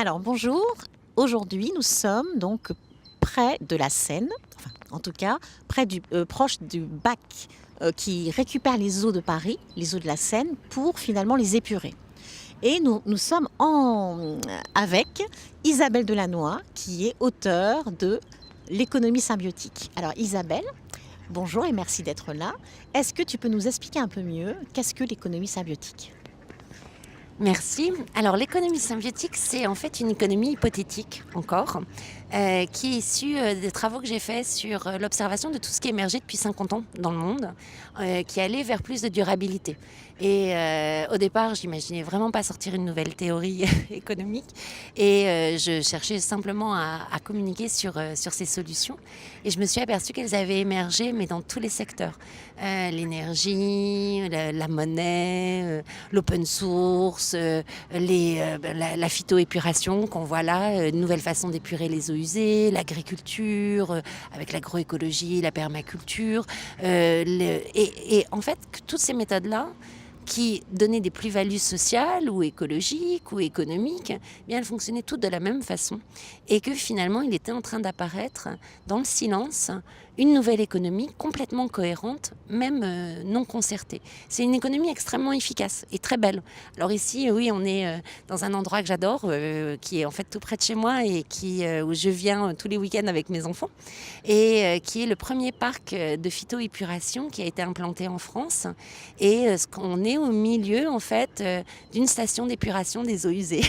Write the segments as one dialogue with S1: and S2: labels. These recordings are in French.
S1: Alors bonjour, aujourd'hui nous sommes donc près de la Seine, enfin, en tout cas proche du bac qui récupère les eaux de Paris, les eaux de la Seine, pour finalement les épurer. Et nous sommes avec Isabelle Delannoy, qui est auteure de l'économie symbiotique. Alors Isabelle, bonjour et merci d'être là. Est-ce que tu peux nous expliquer un peu mieux qu'est-ce que l'économie symbiotique ?
S2: Merci. Alors l'économie symbiotique, c'est en fait une économie hypothétique encore, qui est issue des travaux que j'ai faits sur l'observation de tout ce qui émergeait depuis 50 ans dans le monde, qui allait vers plus de durabilité. Et au départ, j'imaginais vraiment pas sortir une nouvelle théorie économique, et je cherchais simplement à communiquer sur ces solutions. Et je me suis aperçue qu'elles avaient émergé, mais dans tous les secteurs. L'énergie, la monnaie, l'open source, la phytoépuration qu'on voit là, une nouvelle façon d'épurer les eaux usées, l'agriculture, avec l'agroécologie, la permaculture. Et en fait, toutes ces méthodes-là, qui donnaient des plus-values sociales ou écologiques ou économiques, eh bien elles fonctionnaient toutes de la même façon. Et que finalement, il était en train d'apparaître dans le silence une nouvelle économie complètement cohérente, même non concertée. C'est une économie extrêmement efficace et très belle. Alors ici, oui, on est dans un endroit que j'adore, qui est en fait tout près de chez moi et où je viens tous les week-ends avec mes enfants, et qui est le premier parc de phytoépuration qui a été implanté en France. Et on est au milieu en fait d'une station d'épuration des eaux usées.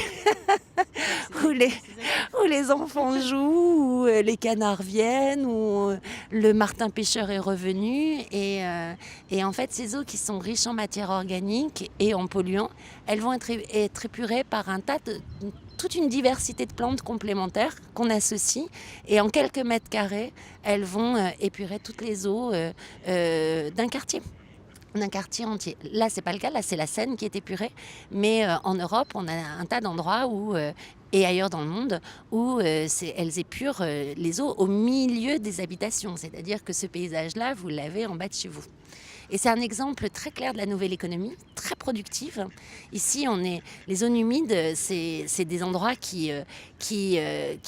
S2: où les enfants jouent, où les canards viennent, où le martin pêcheur est revenu. Et en fait, ces eaux qui sont riches en matière organique et en polluants, elles vont être épurées par toute une diversité de plantes complémentaires qu'on associe. Et en quelques mètres carrés, elles vont épurer toutes les eaux d'un quartier entier. Là, c'est pas le cas. Là, c'est la Seine qui est épurée. Mais en Europe, on a un tas d'endroits et ailleurs dans le monde où elles épurent les eaux au milieu des habitations. C'est-à-dire que ce paysage-là, vous l'avez en bas de chez vous. Et c'est un exemple très clair de la nouvelle économie, très productive. Ici, les zones humides, c'est des endroits qui créent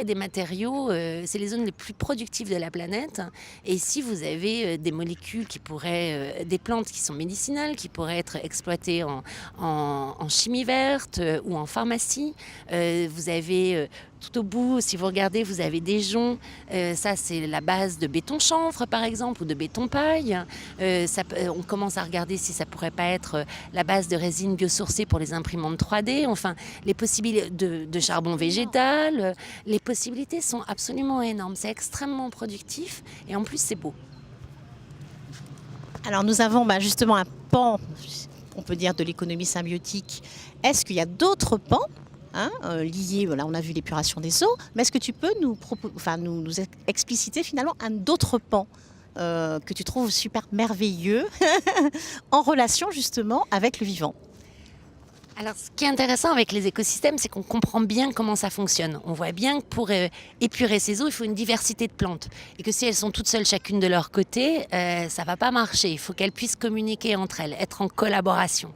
S2: des matériaux. C'est les zones les plus productives de la planète. Et ici, vous avez des molécules des plantes qui sont médicinales, qui pourraient être exploitées en chimie verte ou en pharmacie. Vous avez tout au bout, si vous regardez, vous avez des joncs. Ça, c'est la base de béton chanvre, par exemple, ou de béton paille. On commence à regarder si ça pourrait pas être la base de résine biosourcée pour les imprimantes 3D. Enfin, les possibilités de charbon végétal. Les possibilités sont absolument énormes. C'est extrêmement productif et en plus, c'est beau.
S1: Alors nous avons justement un pan, on peut dire, de l'économie symbiotique. Est-ce qu'il y a d'autres pans liés, voilà, on a vu l'épuration des eaux, mais est-ce que tu peux nous expliciter finalement un autre pan que tu trouves super merveilleux en relation justement avec le vivant ?
S2: Alors, ce qui est intéressant avec les écosystèmes, c'est qu'on comprend bien comment ça fonctionne. On voit bien que pour épurer ces eaux, il faut une diversité de plantes. Et que si elles sont toutes seules chacune de leur côté, ça va pas marcher. Il faut qu'elles puissent communiquer entre elles, être en collaboration.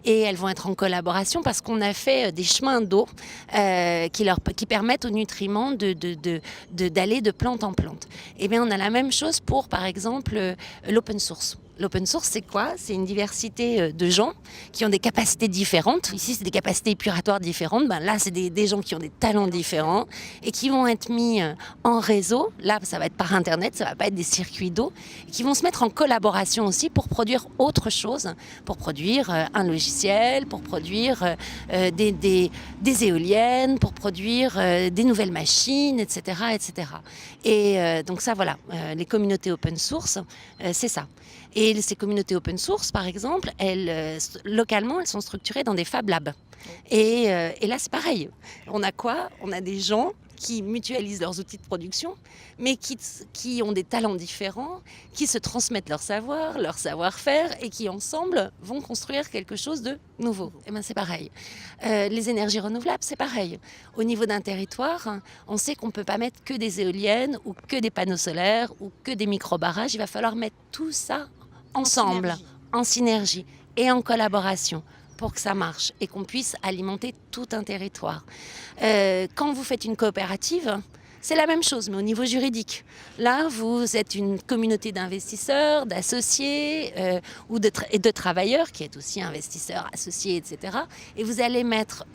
S2: Et elles vont être en collaboration parce qu'on a fait des chemins d'eau qui permettent aux nutriments d'aller de plante en plante. Et bien, on a la même chose pour, par exemple, l'open source. L'open source, c'est quoi ? C'est une diversité de gens qui ont des capacités différentes. Ici, c'est des capacités épuratoires différentes. Là, c'est des gens qui ont des talents différents et qui vont être mis en réseau. Là, ça va être par Internet, ça va pas être des circuits d'eau. Et qui vont se mettre en collaboration aussi pour produire autre chose, pour produire un logiciel, pour produire des éoliennes, pour produire des nouvelles machines, etc., etc. Et donc ça, voilà, les communautés open source, c'est ça. Et ces communautés open source, par exemple, localement, elles sont structurées dans des Fab Labs. Et là, c'est pareil. On a quoi ? On a des gens qui mutualisent leurs outils de production, mais qui ont des talents différents, qui se transmettent leur savoir-faire, et qui, ensemble, vont construire quelque chose de nouveau. Et bien, c'est pareil. Les énergies renouvelables, c'est pareil. Au niveau d'un territoire, on sait qu'on ne peut pas mettre que des éoliennes, ou que des panneaux solaires, ou que des micro-barrages. Il va falloir mettre tout ça ensemble, en synergie et en collaboration, pour que ça marche et qu'on puisse alimenter tout un territoire. Quand vous faites une coopérative, c'est la même chose, mais au niveau juridique. Là, vous êtes une communauté d'investisseurs, d'associés et de travailleurs, qui est aussi investisseurs, associés, etc. Et vous allez mettre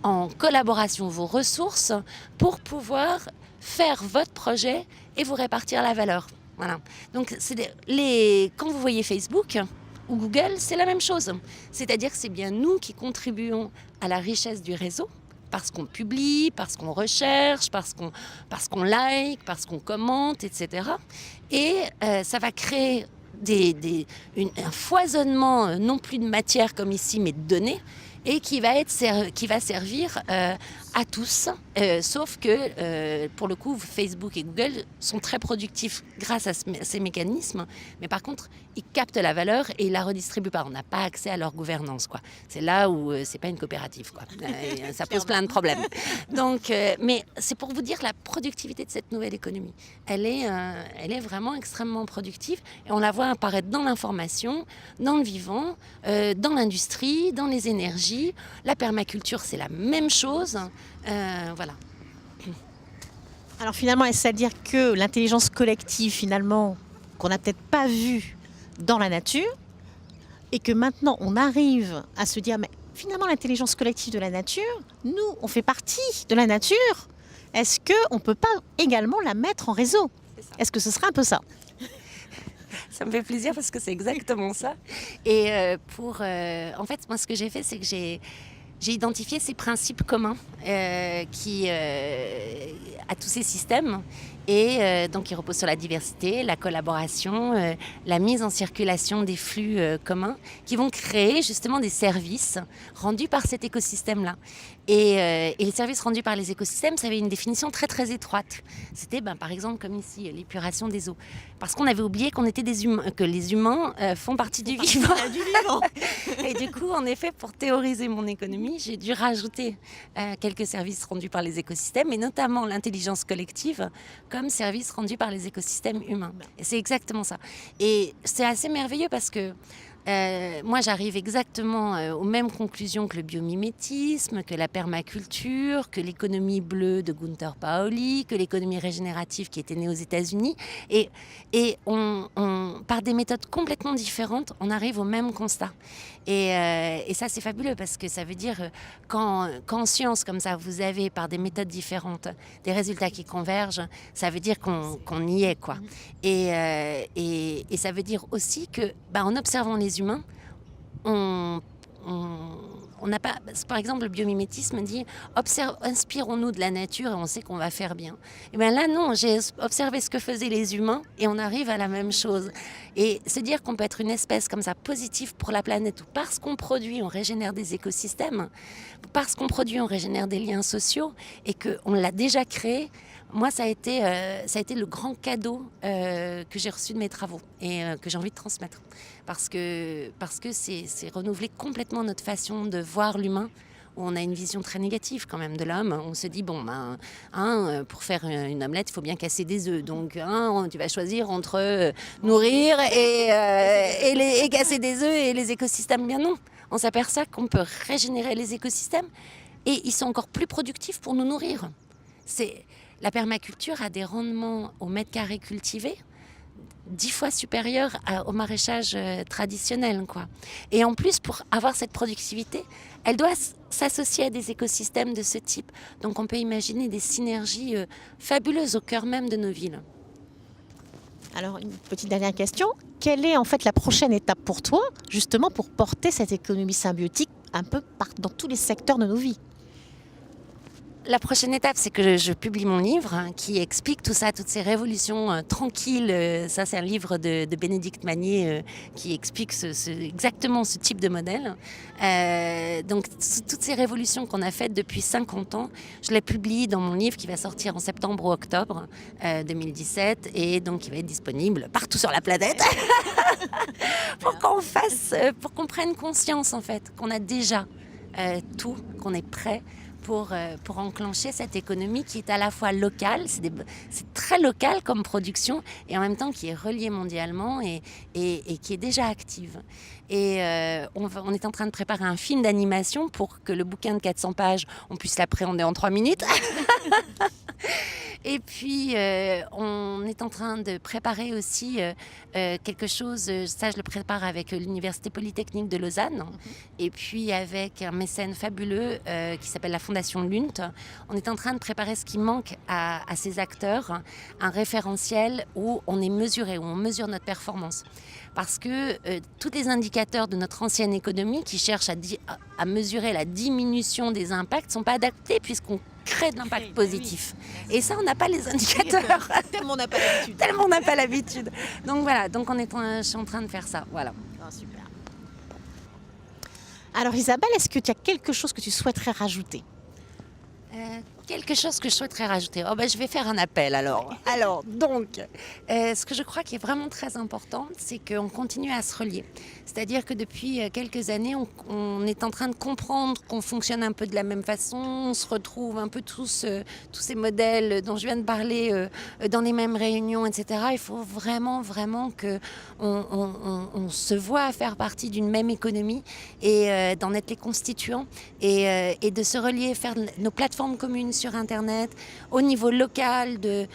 S2: en collaboration vos ressources pour pouvoir faire votre projet et vous répartir la valeur. Voilà. Donc, quand vous voyez Facebook ou Google, c'est la même chose. C'est-à-dire que c'est bien nous qui contribuons à la richesse du réseau, parce qu'on publie, parce qu'on recherche, parce qu'on like, parce qu'on commente, etc. Et ça va créer un foisonnement, non plus de matière comme ici, mais de données, et qui va servir à tous, sauf que pour le coup Facebook et Google sont très productifs grâce à ces mécanismes, mais par contre ils captent la valeur et ils la redistribuent pas. On n'a pas accès à leur gouvernance, quoi. C'est là où c'est pas une coopérative, quoi. Ça pose plein de problèmes. Donc, mais c'est pour vous dire la productivité de cette nouvelle économie. Elle est vraiment extrêmement productive et on la voit apparaître dans l'information, dans le vivant, dans l'industrie, dans les énergies. La permaculture, c'est la même chose. Voilà.
S1: Alors finalement, est-ce à dire que l'intelligence collective, finalement, qu'on n'a peut-être pas vue dans la nature, et que maintenant on arrive à se dire, mais finalement l'intelligence collective de la nature, nous, on fait partie de la nature, est-ce qu'on ne peut pas également la mettre en réseau ? Est-ce que ce serait un peu ça ?
S2: Ça me fait plaisir parce que c'est exactement ça. Et en fait, moi, ce que j'ai fait, c'est que j'ai identifié ces principes communs à tous ces systèmes. Et donc, ils reposent sur la diversité, la collaboration, la mise en circulation des flux communs qui vont créer justement des services rendus par cet écosystème-là. Et les services rendus par les écosystèmes, ça avait une définition très très étroite. C'était par exemple comme ici, l'épuration des eaux. Parce qu'on avait oublié qu'on était des humains, que les humains font partie du vivant. Et du coup, en effet, pour théoriser mon économie, j'ai dû rajouter quelques services rendus par les écosystèmes, et notamment l'intelligence collective comme service rendu par les écosystèmes humains. Et c'est exactement ça. Et c'est assez merveilleux parce que moi, j'arrive exactement aux mêmes conclusions que le biomimétisme, que la permaculture, que l'économie bleue de Gunther Pauli, que l'économie régénérative qui était née aux États-Unis. Et par des méthodes complètement différentes, on arrive au même constat. Et ça, c'est fabuleux parce que ça veut dire quand en science, comme ça, vous avez par des méthodes différentes des résultats qui convergent, ça veut dire qu'on y est, quoi. Et ça veut dire aussi que, en observant les humains, on n'a pas, par exemple, le biomimétisme dit inspirons-nous de la nature et on sait qu'on va faire bien. Et bien là, non, j'ai observé ce que faisaient les humains et on arrive à la même chose. Et se dire qu'on peut être une espèce comme ça positive pour la planète, où parce qu'on produit, on régénère des écosystèmes, parce qu'on produit, on régénère des liens sociaux et qu'on l'a déjà créé. Moi, ça a été le grand cadeau que j'ai reçu de mes travaux et que j'ai envie de transmettre. Parce que c'est renouveler complètement notre façon de voir l'humain, où on a une vision très négative quand même de l'homme. On se dit, pour faire une omelette, il faut bien casser des œufs. Donc, tu vas choisir entre nourrir et casser des œufs et les écosystèmes. Bien non, on s'aperçoit qu'on peut régénérer les écosystèmes et ils sont encore plus productifs pour nous nourrir. La permaculture a des rendements au mètre carré cultivé 10 fois supérieurs au maraîchage traditionnel, quoi. Et en plus, pour avoir cette productivité, elle doit s'associer à des écosystèmes de ce type. Donc on peut imaginer des synergies fabuleuses au cœur même de nos villes.
S1: Alors, une petite dernière question. Quelle est en fait la prochaine étape pour toi, justement, pour porter cette économie symbiotique un peu dans tous les secteurs de nos vies ?
S2: La prochaine étape, c'est que je publie mon livre qui explique tout ça, toutes ces révolutions tranquilles. Ça, c'est un livre de Bénédicte Magnier qui explique exactement ce type de modèle. Donc, toutes ces révolutions qu'on a faites depuis 50 ans, je les publie dans mon livre qui va sortir en septembre ou octobre 2017 et donc il va être disponible partout sur la planète pour qu'on prenne conscience en fait qu'on a déjà tout, qu'on est prêt pour enclencher cette économie qui est à la fois locale, c'est très local comme production, et en même temps qui est reliée mondialement et qui est déjà active. Et on est en train de préparer un film d'animation pour que le bouquin de 400 pages, on puisse l'appréhender en 3 minutes. Et puis, on est en train de préparer aussi quelque chose, ça je le prépare avec l'Université Polytechnique de Lausanne, et puis avec un mécène fabuleux qui s'appelle la Fondation Lunt. On est en train de préparer ce qui manque à ces acteurs, un référentiel où on est mesuré, où on mesure notre performance. Parce que tous les indicateurs de notre ancienne économie qui cherchent à mesurer la diminution des impacts ne sont pas adaptés puisqu'on crée de l'impact positif. Et ça, on n'a pas les indicateurs.
S1: Tellement on n'a pas l'habitude.
S2: Tellement on n'a pas l'habitude. Donc voilà, donc je suis en train de faire ça. Voilà.
S1: Ah, super. Alors Isabelle, est-ce que tu as quelque chose que tu souhaiterais rajouter?
S2: Quelque chose que je souhaiterais rajouter. Je vais faire un appel alors. Alors, donc, ce que je crois qui est vraiment très important, c'est qu'on continue à se relier. C'est-à-dire que depuis quelques années, on est en train de comprendre qu'on fonctionne un peu de la même façon, on se retrouve un peu tous ces modèles dont je viens de parler dans les mêmes réunions, etc. Il faut vraiment, vraiment qu'on se voit à faire partie d'une même économie et d'en être les constituants et de se relier, faire nos plateformes communes sur Internet, au niveau local, de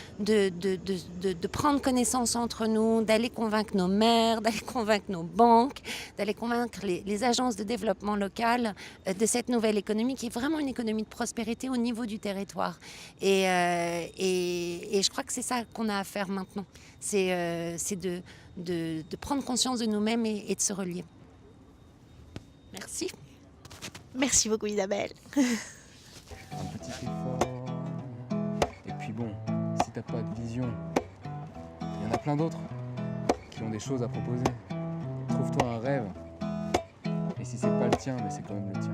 S2: prendre connaissance entre nous, d'aller convaincre nos maires, d'aller convaincre nos banques, d'aller convaincre les agences de développement local de cette nouvelle économie qui est vraiment une économie de prospérité au niveau du territoire. Et je crois que c'est ça qu'on a à faire maintenant. C'est de prendre conscience de nous-mêmes et de se relier. Merci.
S1: Merci beaucoup Isabelle.
S3: Un petit effort. Et puis bon, si t'as pas de vision, il y en a plein d'autres qui ont des choses à proposer. Trouve-toi un rêve. Et si c'est pas le tien, mais c'est quand même le tien.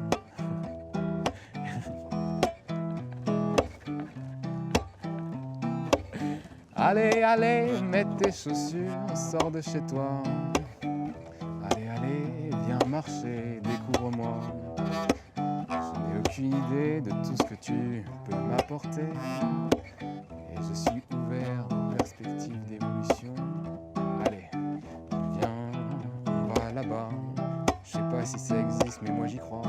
S3: Allez, allez, mets tes chaussures, sors de chez toi. Allez, allez, viens marcher, découvre-moi. Je n'ai aucune idée de tout ce que tu peux m'apporter. Et je suis ouvert aux perspectives d'évolution. Allez, viens, on va là-bas. Je sais pas si ça existe, mais moi j'y crois.